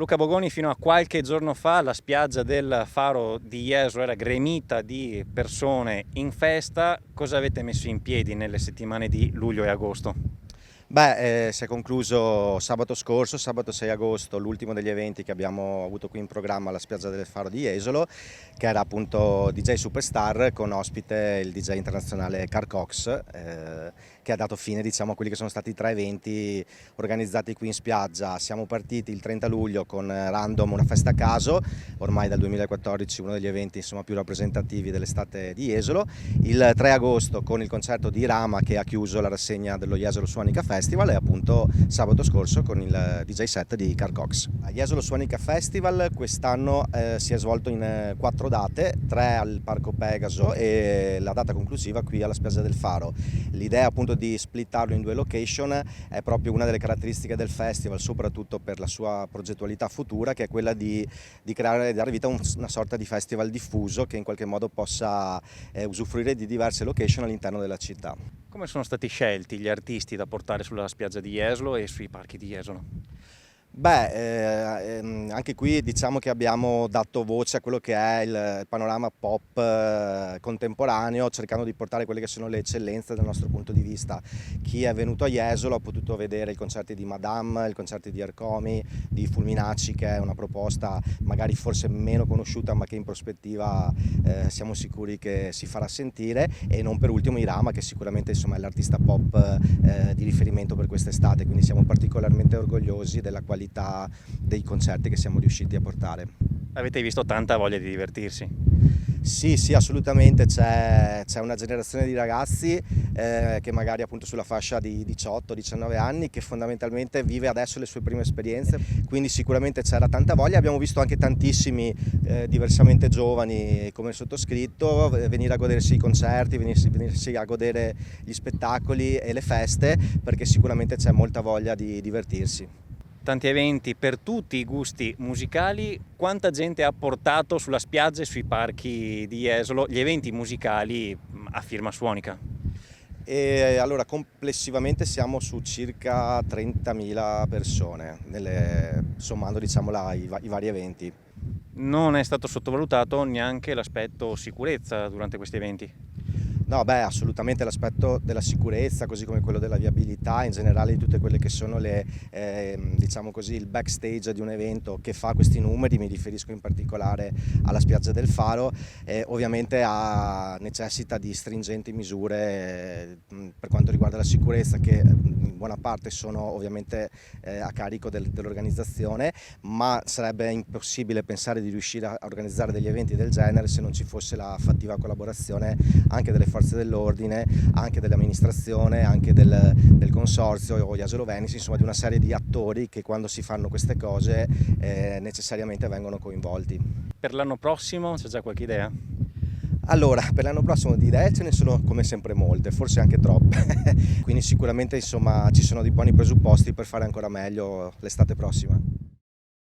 Luca Bogoni, fino a qualche giorno fa la spiaggia del Faro di Jesolo era gremita di persone in festa. Cosa avete messo in piedi nelle settimane di luglio e agosto? Si è concluso sabato scorso, sabato 6 agosto, l'ultimo degli eventi che abbiamo avuto qui in programma alla spiaggia del Faro di Jesolo, che era appunto DJ Superstar con ospite il DJ internazionale Carl Cox, che ha dato fine, diciamo, a quelli che sono stati i 3 eventi organizzati qui in spiaggia. Siamo partiti il 30 luglio con Random, una festa a caso, ormai dal 2014 uno degli eventi insomma, più rappresentativi dell'estate di Jesolo, il 3 agosto con il concerto di Rama che ha chiuso la rassegna dello Jesolo Suonica Festival e appunto sabato scorso con il DJ set di Carl Cox. A Jesolo Suonica Festival quest'anno si è svolto in 4 date, 3 al Parco Pegaso e la data conclusiva qui alla spiaggia del Faro. L'idea appunto di splittarlo in 2 location è proprio una delle caratteristiche del festival, soprattutto per la sua progettualità futura, che è quella di creare e dare vita a una sorta di festival diffuso che in qualche modo possa usufruire di diverse location all'interno della città. Come sono stati scelti gli artisti da portare sulla spiaggia di Jesolo e sui parchi di Jesolo? Anche qui diciamo che abbiamo dato voce a quello che è il panorama pop contemporaneo, cercando di portare quelle che sono le eccellenze dal nostro punto di vista. Chi è venuto a Jesolo ha potuto vedere i concerti di Madame, i concerti di Ercomi, di Fulminacci, che è una proposta magari forse meno conosciuta ma che in prospettiva siamo sicuri che si farà sentire, e non per ultimo Irama, che sicuramente insomma, è l'artista pop di riferimento per quest'estate, quindi siamo particolarmente orgogliosi della qualità dei concerti che siamo riusciti a portare. Avete visto tanta voglia di divertirsi? Sì, assolutamente, c'è una generazione di ragazzi che magari appunto sulla fascia di 18-19 anni che fondamentalmente vive adesso le sue prime esperienze, quindi sicuramente c'era tanta voglia. Abbiamo visto anche tantissimi diversamente giovani come il sottoscritto venire a godersi i concerti, venirsi a godere gli spettacoli e le feste, perché sicuramente c'è molta voglia di divertirsi. Tanti eventi per tutti i gusti musicali. Quanta gente ha portato sulla spiaggia e sui parchi di Jesolo gli eventi musicali a firma Suonica? E allora complessivamente siamo su circa 30.000 persone, sommando diciamo, i vari eventi. Non è stato sottovalutato neanche l'aspetto sicurezza durante questi eventi? No, assolutamente l'aspetto della sicurezza, così come quello della viabilità, in generale di tutte quelle che sono diciamo così, il backstage di un evento che fa questi numeri, mi riferisco in particolare alla spiaggia del Faro, ovviamente necessita di stringenti misure per quanto riguarda la sicurezza, che in buona parte sono ovviamente a carico dell'organizzazione, ma sarebbe impossibile pensare di riuscire a organizzare degli eventi del genere se non ci fosse la fattiva collaborazione anche delle forze dell'ordine, anche dell'amministrazione, anche del consorzio o Jesolo Venice, insomma di una serie di attori che quando si fanno queste cose necessariamente vengono coinvolti. Per l'anno prossimo c'è già qualche idea? Allora, per l'anno prossimo di idee ce ne sono come sempre molte, forse anche troppe, quindi sicuramente insomma ci sono dei buoni presupposti per fare ancora meglio l'estate prossima.